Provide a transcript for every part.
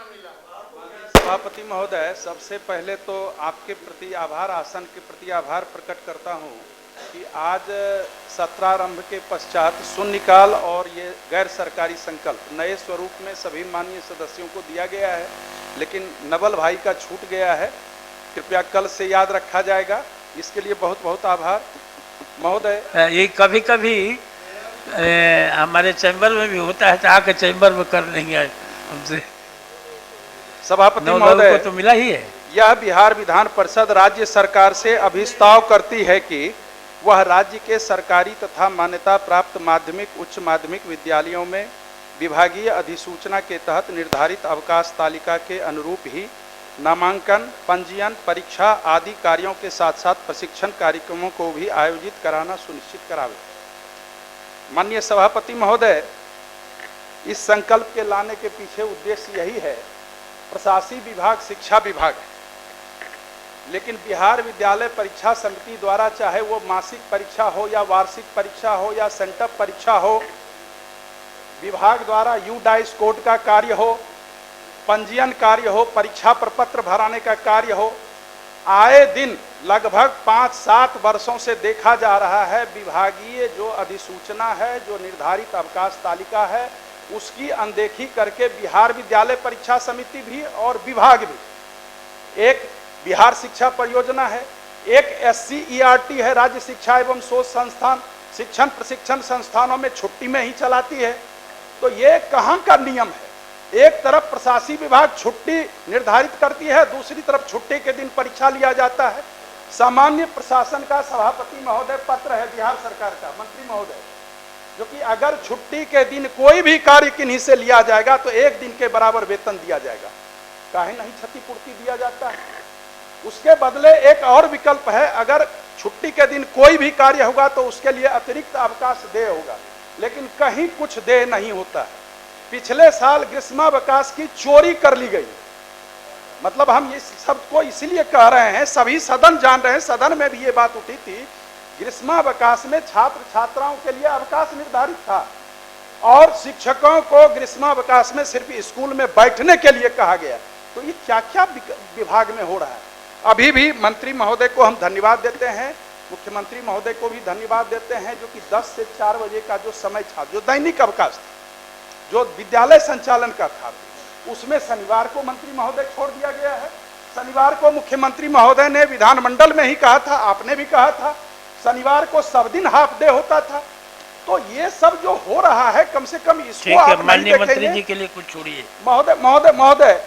सभापति महोदय, सबसे पहले तो आपके प्रति आभार, आसन के प्रति आभार प्रकट करता हूं कि आज सत्रारंभ के पश्चात शून्यकाल और ये गैर सरकारी संकल्प नए स्वरूप में सभी माननीय सदस्यों को दिया गया है, लेकिन नवल भाई का छूट गया है। कृपया कल से याद रखा जाएगा, इसके लिए बहुत बहुत आभार महोदय। ये कभी कभी हमारे चैम्बर में भी होता है, तो आके चैम्बर में कर लेंगे हमसे। सभापति महोदय, तो मिला ही है। यह बिहार विधान परिषद राज्य सरकार से अभिस्ताव करती है कि वह राज्य के सरकारी तथा मान्यता प्राप्त माध्यमिक उच्च माध्यमिक विद्यालयों में विभागीय अधिसूचना के तहत निर्धारित अवकाश तालिका के अनुरूप ही नामांकन, पंजीयन, परीक्षा आदि कार्यों के साथ साथ प्रशिक्षण कार्यक्रमों को भी आयोजित कराना सुनिश्चित करावे। माननीय सभापति महोदय, इस संकल्प के लाने के पीछे उद्देश्य यही है। प्रशासनिक विभाग शिक्षा विभाग है, लेकिन बिहार विद्यालय परीक्षा समिति द्वारा चाहे वो मासिक परीक्षा हो या वार्षिक परीक्षा हो या सेंटअप परीक्षा हो, विभाग द्वारा यूडाइस कोड का कार्य हो, पंजीयन कार्य हो, परीक्षा प्रपत्र भराने का कार्य हो, आए दिन लगभग 5-7 वर्षों से देखा जा रहा है विभागीय जो अधिसूचना है, जो निर्धारित अवकाश तालिका है, उसकी अनदेखी करके बिहार विद्यालय परीक्षा समिति भी और विभाग भी, एक बिहार शिक्षा परियोजना है, एक SCERT है, राज्य शिक्षा एवं शोध संस्थान, शिक्षण प्रशिक्षण संस्थानों में छुट्टी में ही चलाती है। तो ये कहाँ का नियम है? एक तरफ प्रशासनिक विभाग छुट्टी निर्धारित करती है, दूसरी तरफ छुट्टी के दिन परीक्षा लिया जाता है। सामान्य प्रशासन का सभापति महोदय पत्र है बिहार सरकार का, मंत्री महोदय, जो कि अगर छुट्टी के दिन कोई भी कार्य किन्हीं से लिया जाएगा तो 1 दिन के बराबर वेतन दिया जाएगा। काहे नहीं क्षतिपूर्ति दिया जाता है? उसके बदले एक और विकल्प है, अगर छुट्टी के दिन कोई भी कार्य होगा तो उसके लिए अतिरिक्त अवकाश देय होगा, लेकिन कहीं कुछ देय नहीं होता है। पिछले साल ग्रीष्मावकाश की चोरी कर ली गई। मतलब हम इस शब्द को इसलिए कह रहे हैं, सभी सदन जान रहे हैं, सदन में भी ये बात उठी थी, ग्रीष्मावकाश में छात्र छात्राओं के लिए अवकाश निर्धारित था और शिक्षकों को ग्रीष्मावकाश में सिर्फ स्कूल में बैठने के लिए कहा गया। तो ये क्या क्या विभाग में हो रहा है। अभी भी मंत्री महोदय को हम धन्यवाद देते हैं, मुख्यमंत्री महोदय को भी धन्यवाद देते हैं, जो कि 10 से 4 बजे का जो समय था, जो दैनिक अवकाश था, जो विद्यालय संचालन का था, उसमें शनिवार को मंत्री महोदय छोड़ दिया गया है। शनिवार को मुख्यमंत्री महोदय ने विधानमंडल में ही कहा था, आपने भी कहा था, शनिवार को सब दिन हाफ डे होता था। तो ये सब जो हो रहा है, कम से कम इसको आप माननीय मंत्री जी के लिए कुछ छोड़िए। महोदय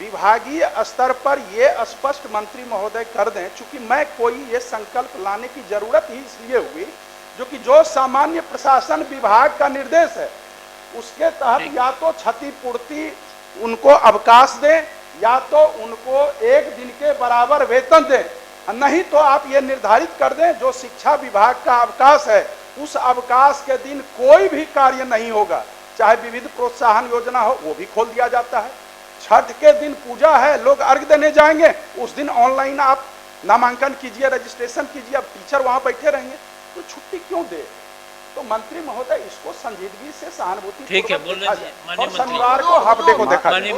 विभागीय स्तर पर ये स्पष्ट मंत्री महोदय कर दें, चूंकि मैं कोई ये संकल्प लाने की जरूरत ही इसलिए हुई, जो कि जो सामान्य प्रशासन विभाग का निर्देश है उसके तहत या तो क्षतिपूर्ति उनको अवकाश दें या तो उनको 1 दिन के बराबर वेतन दें, नहीं तो आप ये निर्धारित कर दें जो शिक्षा विभाग का अवकाश है उस अवकाश के दिन कोई भी कार्य नहीं होगा, चाहे विविध प्रोत्साहन योजना हो वो भी खोल दिया जाता है। छठ के दिन पूजा है, लोग अर्घ देने जाएंगे, उस दिन ऑनलाइन आप नामांकन कीजिए, रजिस्ट्रेशन कीजिए, अब टीचर वहां बैठे रहेंगे, तो छुट्टी क्यों दे? तो मंत्री महोदय इसको संजीदगी से सहानुभूति ठीक है, बोल रहे और शनिवार को हाफ डे को देखा माननीय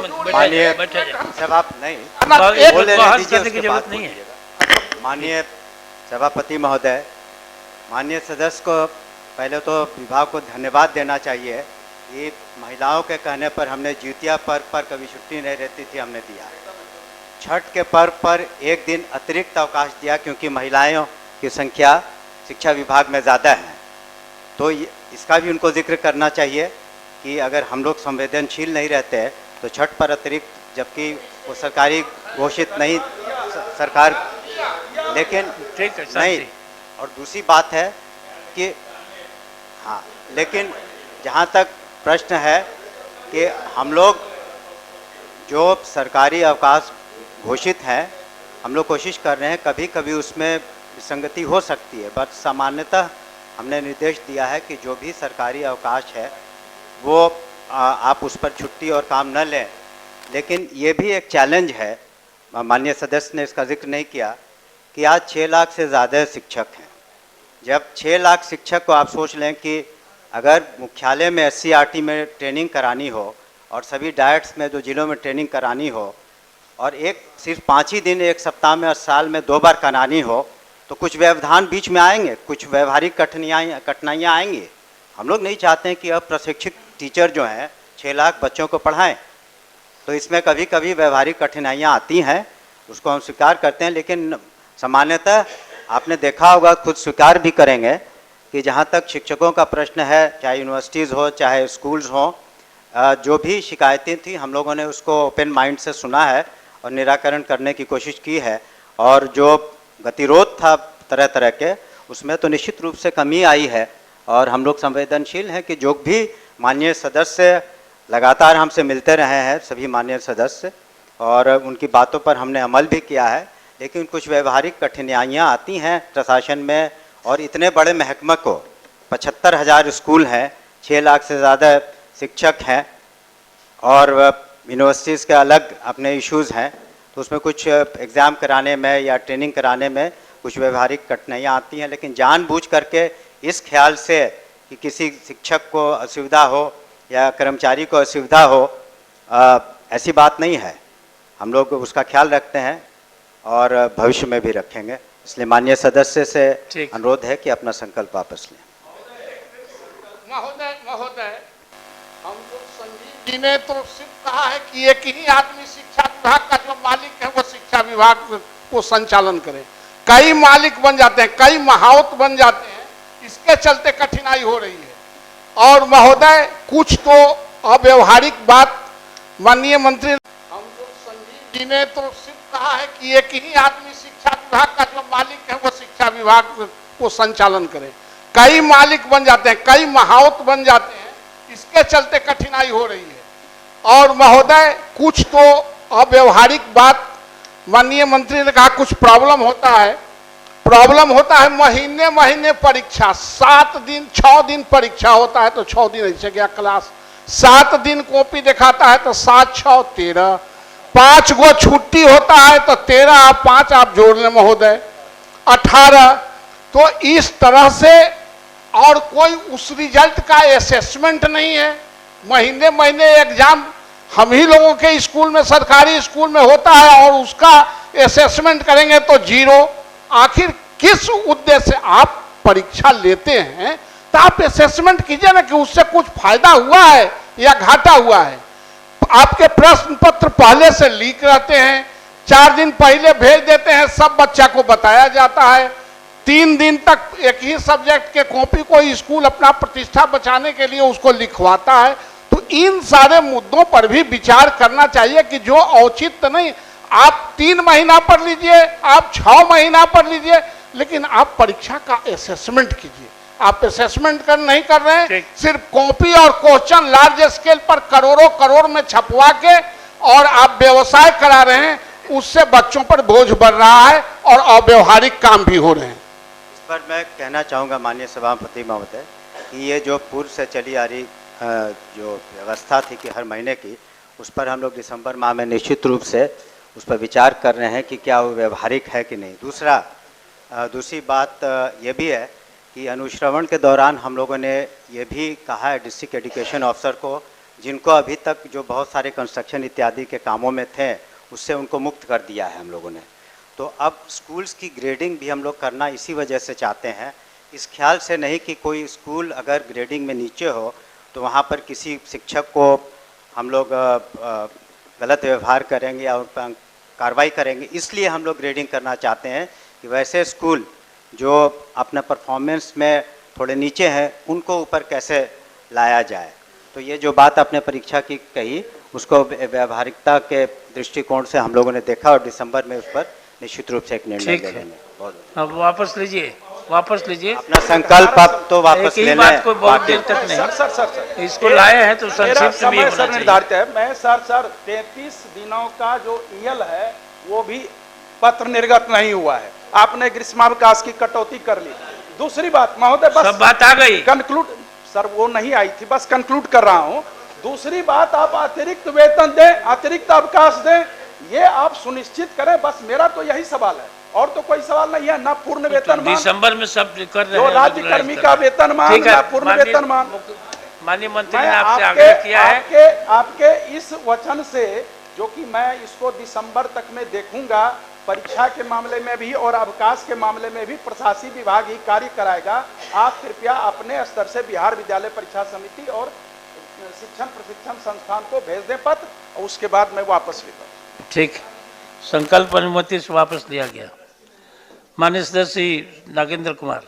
माननीय सभापति महोदय, माननीय सदस्य को पहले तो विभाग को धन्यवाद देना चाहिए। ये महिलाओं के कहने पर हमने जितिया पर्व पर कभी छुट्टी नहीं रहती थी, हमने दिया। छठ के पर्व पर 1 दिन अतिरिक्त अवकाश दिया क्योंकि महिलाओं की संख्या शिक्षा विभाग में ज़्यादा है। तो इसका भी उनको जिक्र करना चाहिए कि अगर हम लोग संवेदनशील नहीं रहते तो छठ पर अतिरिक्त, जबकि वो सरकारी घोषित नहीं सरकार, लेकिन नहीं। और दूसरी बात है कि हाँ, लेकिन जहाँ तक प्रश्न है कि हम लोग जो सरकारी अवकाश घोषित हैं, हम लोग कोशिश कर रहे हैं, कभी कभी उसमें विसंगति हो सकती है, बट सामान्यतः हमने निर्देश दिया है कि जो भी सरकारी अवकाश है वो आप उस पर छुट्टी और काम न लें। लेकिन ये भी एक चैलेंज है, माननीय सदस्य ने इसका जिक्र नहीं किया, कि आज 6 लाख से ज़्यादा शिक्षक हैं। जब 6 लाख शिक्षक को आप सोच लें कि अगर मुख्यालय में SCERT में ट्रेनिंग करानी हो और सभी डाइट्स में जो जिलों में ट्रेनिंग करानी हो, और एक सिर्फ 5 ही दिन एक सप्ताह में और साल में 2 बार करानी हो, तो कुछ व्यवधान बीच में आएंगे, कुछ व्यवहारिक कठिनाइयाँ आएंगी। हम लोग नहीं चाहते हैं कि अब प्रशिक्षित टीचर जो हैं 6 लाख बच्चों को पढ़ाएं, तो इसमें कभी कभी व्यवहारिक कठिनाइयाँ आती हैं, उसको हम स्वीकार करते हैं। लेकिन सामान्यतः आपने देखा होगा, खुद स्वीकार भी करेंगे कि जहाँ तक शिक्षकों का प्रश्न है, चाहे यूनिवर्सिटीज़ हो चाहे स्कूल्स हो, जो भी शिकायतें थी हम लोगों ने उसको ओपन माइंड से सुना है और निराकरण करने की कोशिश की है। और जो गतिरोध था तरह तरह के, उसमें तो निश्चित रूप से कमी आई है। और हम लोग संवेदनशील हैं कि जो भी माननीय सदस्य लगातार हमसे मिलते रहे हैं, सभी माननीय सदस्य, और उनकी बातों पर हमने अमल भी किया है। लेकिन कुछ व्यवहारिक कठिनाइयाँ आती हैं प्रशासन में, और इतने बड़े महकमे को 75,000 स्कूल हैं, 6 लाख से ज़्यादा शिक्षक हैं, और यूनिवर्सिटीज़ के अलग अपने इश्यूज़ हैं, तो उसमें कुछ एग्ज़ाम कराने में या ट्रेनिंग कराने में कुछ व्यवहारिक कठिनाइयाँ आती हैं। लेकिन जानबूझ करके इस ख्याल से कि किसी शिक्षक को असुविधा हो या कर्मचारी को असुविधा हो, ऐसी बात नहीं है। हम लोग उसका ख्याल रखते हैं और भविष्य में भी रखेंगे। इसलिए माननीय सदस्य से अनुरोध है कि अपना संकल्प वापस लें। महोदय, हम लोग संजीव जी ने तो सिर्फ कहा है कि एक ही आदमी शिक्षा विभाग का जो मालिक है वो शिक्षा विभाग को संचालन करे। कई मालिक बन जाते हैं, कई महावत बन जाते हैं, इसके चलते कठिनाई हो रही है। और महोदय, कुछ तो अव्यवहारिक बात माननीय मंत्री, हम लोग संजीव जी ने तो सिर्फ कहा है कि एक ही आदमी शिक्षा विभाग का जो मालिक है वो शिक्षा विभाग को संचालन करे। कई मालिक बन जाते हैं, कई महावत बन जाते हैं, इसके चलते कठिनाई हो रही है। और महोदय, कुछ तो अव्यवहारिक बात माननीय मंत्री ने कहा, कुछ प्रॉब्लम होता है महीने महीने परीक्षा, 7 दिन 6 दिन परीक्षा होता है तो 6 दिन ऐसे गया क्लास, 7 दिन कॉपी दिखाता है तो 7 6 13, 5 गो छुट्टी होता है तो 13 और 5 आप जोड़ लें महोदय, 18। तो इस तरह से, और कोई उस रिजल्ट का असेसमेंट नहीं है। महीने महीने एग्जाम हम ही लोगों के स्कूल में, सरकारी स्कूल में होता है, और उसका असेसमेंट करेंगे तो 0। आखिर किस उद्देश्य से आप परीक्षा लेते हैं? तो आप असेसमेंट कीजिए ना कि उससे कुछ फायदा हुआ है या घाटा हुआ है। आपके प्रश्न पत्र पहले से लीक रहते हैं, 4 दिन पहले भेज देते हैं, सब बच्चा को बताया जाता है। 3 दिन तक एक ही सब्जेक्ट के कॉपी को स्कूल अपना प्रतिष्ठा बचाने के लिए उसको लिखवाता है। तो इन सारे मुद्दों पर भी विचार करना चाहिए कि जो औचित्य नहीं, आप 3 महीना पढ़ लीजिए, आप 6 महीना पढ़ लीजिए, लेकिन आप परीक्षा का असेसमेंट कीजिए। आप असेसमेंट नहीं कर रहे हैं, सिर्फ कॉपी और क्वेश्चन लार्ज स्केल पर करोड़ों करोड़ में छपवा के और आप व्यवसाय करा रहे हैं, उससे बच्चों पर बोझ बढ़ रहा है और अव्यवहारिक काम भी हो रहे हैं। इस पर मैं कहना चाहूँगा माननीय सभापति महोदय कि ये जो पूर्व से चली आ रही जो व्यवस्था थी कि हर महीने की, उस पर हम लोग दिसंबर माह में निश्चित रूप से उस पर विचार कर रहे हैं कि क्या वो व्यवहारिक है कि नहीं। दूसरी बात ये भी है कि अनुश्रवण के दौरान हम लोगों ने ये भी कहा है डिस्ट्रिक्ट एजुकेशन ऑफिसर को, जिनको अभी तक जो बहुत सारे कंस्ट्रक्शन इत्यादि के कामों में थे, उससे उनको मुक्त कर दिया है हम लोगों ने। तो अब स्कूल्स की ग्रेडिंग भी हम लोग करना इसी वजह से चाहते हैं, इस ख्याल से नहीं कि कोई स्कूल अगर ग्रेडिंग में नीचे हो तो वहाँ पर किसी शिक्षक को हम लोग गलत व्यवहार करेंगे या उन पर कार्रवाई करेंगे। इसलिए हम लोग ग्रेडिंग करना चाहते हैं कि वैसे स्कूल जो अपना परफॉर्मेंस में थोड़े नीचे हैं, उनको ऊपर कैसे लाया जाए। तो ये जो बात आपने परीक्षा की कही, उसको व्यवहारिकता के दृष्टिकोण से हम लोगों ने देखा और दिसंबर में उस पर निश्चित रूप से एक निर्णय ले लेंगे। अब वापस लीजिए अपना संकल्प। अब तो वापस लेना है, बात को बहुत देर तक नहीं। सर इसको लाए हैं तो संक्षिप्त में सर निर्धारित है। मैं सर 33 दिनों का जो ईएल है वो भी पत्र निर्गत नहीं हुआ है। आपने ग्रीष्मावकाश की कटौती कर ली। दूसरी बात महोदय, बस सब बात आ गई, कंक्लूड सर वो नहीं आई थी, बस कंक्लूड कर रहा हूं। दूसरी बात, आप अतिरिक्त वेतन दें, अतिरिक्त अवकाश दें, ये आप सुनिश्चित करें। बस मेरा तो यही सवाल है, और तो कोई सवाल नहीं है। ना पूर्ण वेतनमान, दिसंबर में सब कर रहे हैं, जो राज्य कर्मी का वेतनमान, ना पूर्ण वेतनमान। माननीय मंत्री मैं ने आपसे आपके आग्रह किया है। आपके इस वचन से, जो कि मैं इसको दिसंबर तक में देखूंगा, परीक्षा के मामले में भी और अवकाश के मामले में भी प्रशासकीय विभाग ही कार्य कराएगा। आप कृपया अपने स्तर से बिहार विद्यालय परीक्षा समिति और शिक्षण प्रशिक्षण संस्थान को भेज दें पत्र, और उसके बाद मैं वापस लेता। ठीक, संकल्प अनुमति से वापस लिया गया। माननीय सदस्य नागेंद्र कुमार